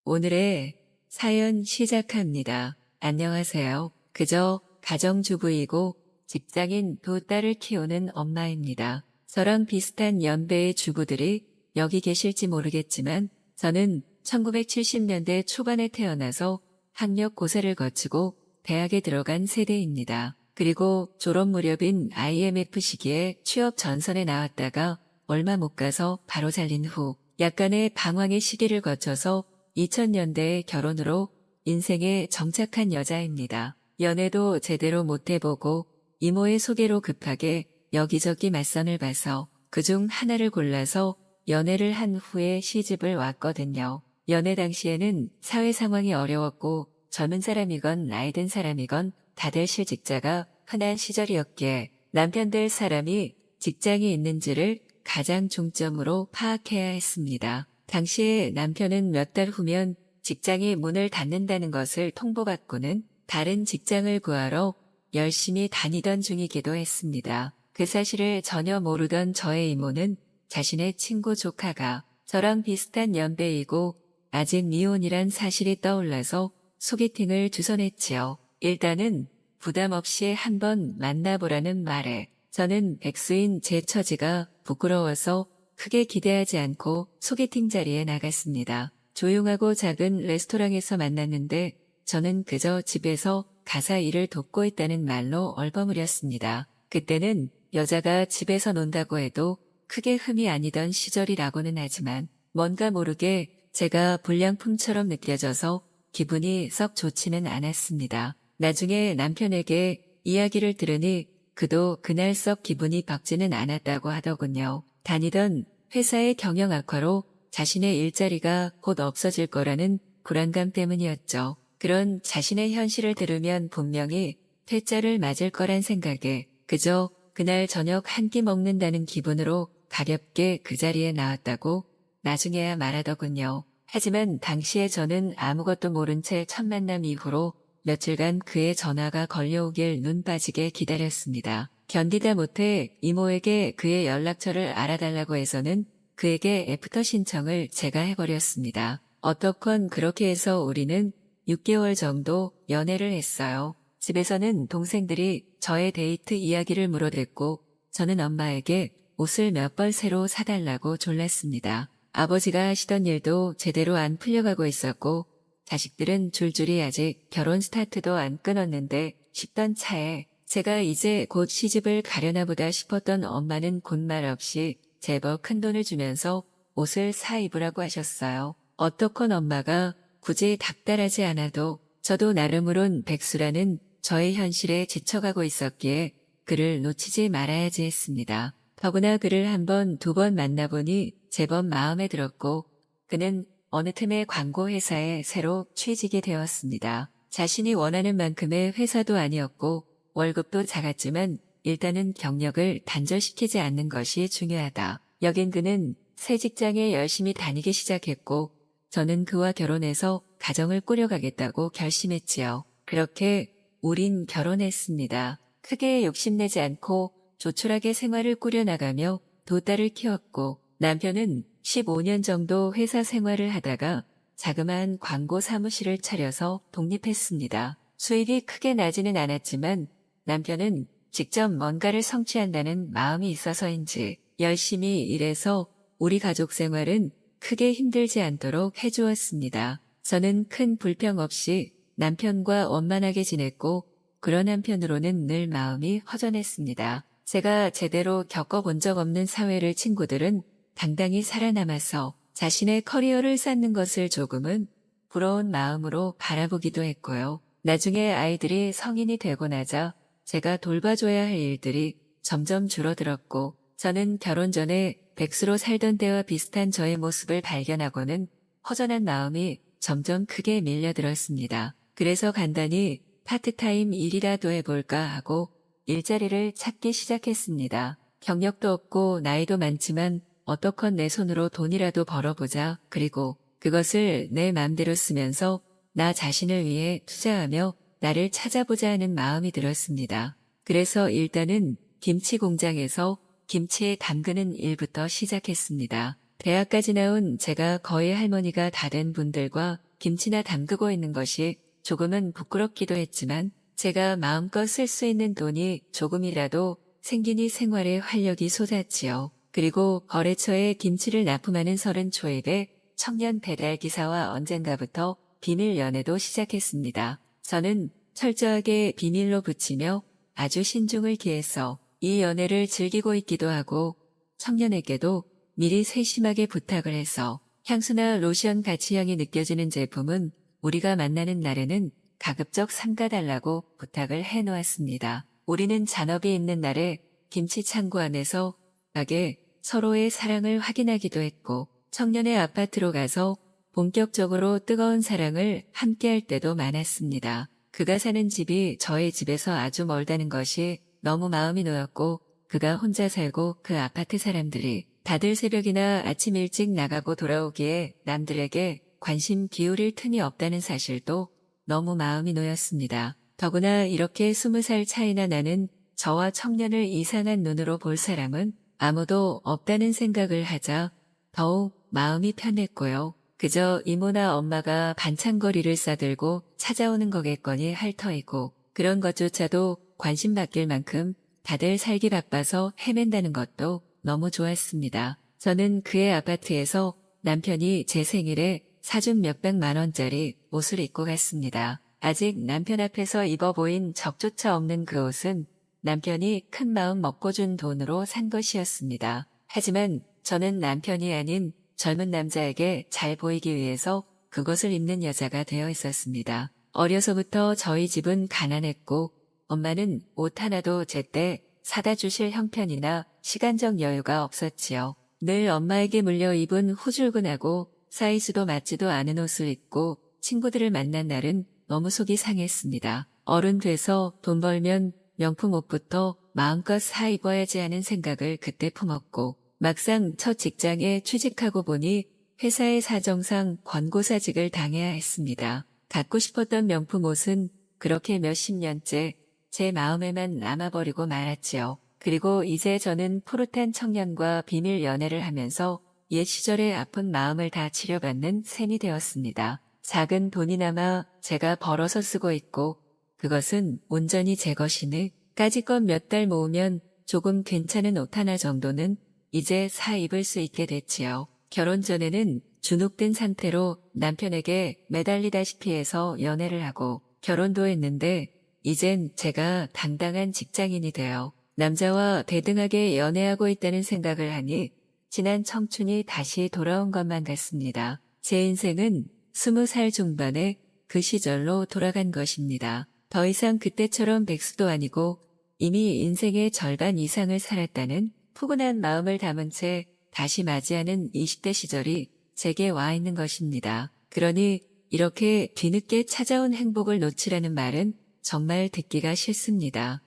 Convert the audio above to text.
오늘의 사연 시작합니다. 안녕하세요. 그저 가정주부이고 직장인 두 딸을 키우는 엄마입니다. 저랑 비슷한 연배의 주부들이 여기 계실지 모르겠지만 저는 1970년대 초반에 태어나서 학력 고사를 거치고 대학에 들어간 세대입니다. 그리고 졸업 무렵인 IMF 시기에 취업 전선에 나왔다가 얼마 못 가서 바로 잘린 후 약간의 방황의 시기를 거쳐서 2000년대에 결혼으로 인생에 정착한 여자입니다. 연애도 제대로 못 해보고 이모의 소개로 급하게 여기저기 맞선을 봐서 그중 하나를 골라서 연애를 한 후에 시집을 왔거든요. 연애 당시에는 사회 상황이 어려웠고 젊은 사람이건 나이 든 사람이건 다들 실직자가 흔한 시절이었기에 남편 될 사람이 직장이 있는지를 가장 중점으로 파악해야 했습니다. 당시에 남편은 몇 달 후면 직장이 문을 닫는다는 것을 통보받고는 다른 직장을 구하러 열심히 다니던 중이기도 했습니다. 그 사실을 전혀 모르던 저의 이모는 자신의 친구 조카가 저랑 비슷한 연배이고 아직 미혼이란 사실이 떠올라서 소개팅을 주선했지요. 일단은 부담 없이 한번 만나보라는 말에 저는 백수인 제 처지가 부끄러워서 크게 기대하지 않고 소개팅 자리에 나갔습니다. 조용하고 작은 레스토랑에서 만났는데 저는 그저 집에서 가사 일을 돕고 있다는 말로 얼버무렸습니다. 그때는 여자가 집에서 논다고 해도 크게 흠이 아니던 시절이라고는 하지만 뭔가 모르게 제가 불량품처럼 느껴져서 기분이 썩 좋지는 않았습니다. 나중에 남편에게 이야기를 들으니 그도 그날 썩 기분이 밝지는 않았다고 하더군요. 다니던 회사의 경영 악화로 자신의 일자리가 곧 없어질 거라는 불안감 때문이었죠. 그런 자신의 현실을 들으면 분명히 퇴짜를 맞을 거란 생각에 그저 그날 저녁 한 끼 먹는다는 기분으로 가볍게 그 자리에 나왔다고 나중에야 말하더군요. 하지만 당시에 저는 아무것도 모른 채 첫 만남 이후로 며칠간 그의 전화가 걸려오길 눈 빠지게 기다렸습니다. 견디다 못해 이모에게 그의 연락처를 알아달라고 해서는 그에게 애프터 신청을 제가 해버렸습니다. 어떻건 그렇게 해서 우리는 6개월 정도 연애를 했어요. 집에서는 동생들이 저의 데이트 이야기를 물어댔고 저는 엄마에게 옷을 몇 벌 새로 사달라고 졸랐습니다. 아버지가 하시던 일도 제대로 안 풀려가고 있었고 자식들은 줄줄이 아직 결혼 스타트도 안 끊었는데 싶던 차에 제가 이제 곧 시집을 가려나 보다 싶었던 엄마는 곧말 없이 제법 큰 돈을 주면서 옷을 사 입으라고 하셨어요. 어떻건 엄마가 굳이 닥달하지 않아도 저도 나름으론 백수라는 저의 현실에 지쳐가고 있었기에 그를 놓치지 말아야지 했습니다. 더구나 그를 한 번, 두 번 만나보니 제법 마음에 들었고 그는 어느 틈에 광고회사에 새로 취직이 되었습니다. 자신이 원하는 만큼의 회사도 아니었고 월급도 작았지만 일단은 경력을 단절시키지 않는 것이 중요하다. 여긴 그는 새 직장에 열심히 다니기 시작했고 저는 그와 결혼해서 가정을 꾸려가겠다고 결심했지요. 그렇게 우린 결혼했습니다. 크게 욕심내지 않고 조촐하게 생활을 꾸려나가며 두 딸을 키웠고 남편은 15년 정도 회사 생활을 하다가 자그마한 광고 사무실을 차려서 독립했습니다. 수입이 크게 나지는 않았지만 남편은 직접 뭔가를 성취한다는 마음이 있어서인지 열심히 일해서 우리 가족 생활은 크게 힘들지 않도록 해주었습니다. 저는 큰 불평 없이 남편과 원만하게 지냈고 그런 한편으로는 늘 마음이 허전했습니다. 제가 제대로 겪어본 적 없는 사회를 친구들은 당당히 살아남아서 자신의 커리어를 쌓는 것을 조금은 부러운 마음으로 바라보기도 했고요. 나중에 아이들이 성인이 되고 나자 제가 돌봐줘야 할 일들이 점점 줄어들었고 저는 결혼 전에 백수로 살던 때와 비슷한 저의 모습을 발견하고는 허전한 마음이 점점 크게 밀려들었습니다. 그래서 간단히 파트타임 일이라도 해볼까 하고 일자리를 찾기 시작했습니다. 경력도 없고 나이도 많지만 어떻건 내 손으로 돈이라도 벌어보자. 그리고 그것을 내 맘대로 쓰면서 나 자신을 위해 투자하며 나를 찾아보자 하는 마음이 들었습니다. 그래서 일단은 김치 공장에서 김치에 담그는 일부터 시작했습니다. 대학까지 나온 제가 거의 할머니가 다 된 분들과 김치나 담그고 있는 것이 조금은 부끄럽기도 했지만 제가 마음껏 쓸 수 있는 돈이 조금이라도 생기니 생활에 활력이 솟았지요. 그리고 거래처에 김치를 납품하는 서른 초입에 청년 배달 기사와 언젠가부터 비밀 연애도 시작했습니다. 저는 철저하게 비밀로 붙이며 아주 신중을 기해서 이 연애를 즐기고 있기도 하고 청년에게도 미리 세심하게 부탁을 해서 향수나 로션 같이 향이 느껴지는 제품은 우리가 만나는 날에는 가급적 삼가달라고 부탁을 해놓았습니다. 우리는 잔업이 있는 날에 김치 창고 안에서 가게 서로의 사랑을 확인하기도 했고 청년의 아파트로 가서 본격적으로 뜨거운 사랑을 함께할 때도 많았습니다. 그가 사는 집이 저의 집에서 아주 멀다는 것이 너무 마음이 놓였고 그가 혼자 살고 그 아파트 사람들이 다들 새벽이나 아침 일찍 나가고 돌아오기에 남들에게 관심 기울일 틈이 없다는 사실도 너무 마음이 놓였습니다. 더구나 이렇게 20살 차이나 나는 저와 청년을 이상한 눈으로 볼 사람은 아무도 없다는 생각을 하자 더욱 마음이 편했고요. 그저 이모나 엄마가 반찬거리를 싸들고 찾아오는 거겠거니 할 터이고 그런 것조차도 관심받길 만큼 다들 살기 바빠서 헤맨다는 것도 너무 좋았습니다. 저는 그의 아파트에서 남편이 제 생일에 사준 몇백만 원짜리 옷을 입고 갔습니다. 아직 남편 앞에서 입어 보인 적조차 없는 그 옷은 남편이 큰 마음 먹고 준 돈으로 산 것이었습니다. 하지만 저는 남편이 아닌 젊은 남자에게 잘 보이기 위해서 그것을 입는 여자가 되어 있었습니다. 어려서부터 저희 집은 가난했고 엄마는 옷 하나도 제때 사다 주실 형편이나 시간적 여유가 없었지요. 늘 엄마에게 물려 입은 후줄근하고 사이즈도 맞지도 않은 옷을 입고 친구들을 만난 날은 너무 속이 상했습니다. 어른 돼서 돈 벌면 명품 옷부터 마음껏 사 입어야지 하는 생각을 그때 품었고 막상 첫 직장에 취직하고 보니 회사의 사정상 권고사직을 당해야 했습니다. 갖고 싶었던 명품 옷은 그렇게 몇십 년째 제 마음에만 남아버리고 말았지요. 그리고 이제 저는 푸릇한 청년과 비밀 연애를 하면서 옛 시절의 아픈 마음을 다 치료받는 셈이 되었습니다. 작은 돈이나마 제가 벌어서 쓰고 있고 그것은 온전히 제 것이니 까짓것 몇 달 모으면 조금 괜찮은 옷 하나 정도는 이제 사 입을 수 있게 됐지요. 결혼 전에는 주눅든 상태로 남편에게 매달리다시피 해서 연애를 하고 결혼도 했는데 이젠 제가 당당한 직장인이 되어 남자와 대등하게 연애하고 있다는 생각을 하니 지난 청춘이 다시 돌아온 것만 같습니다. 제 인생은 20살 중반의 그 시절로 돌아간 것입니다. 더 이상 그때처럼 백수도 아니고 이미 인생의 절반 이상을 살았다는 푸근한 마음을 담은 채 다시 맞이하는 20대 시절이 제게 와 있는 것입니다. 그러니 이렇게 뒤늦게 찾아온 행복을 놓치라는 말은 정말 듣기가 싫습니다.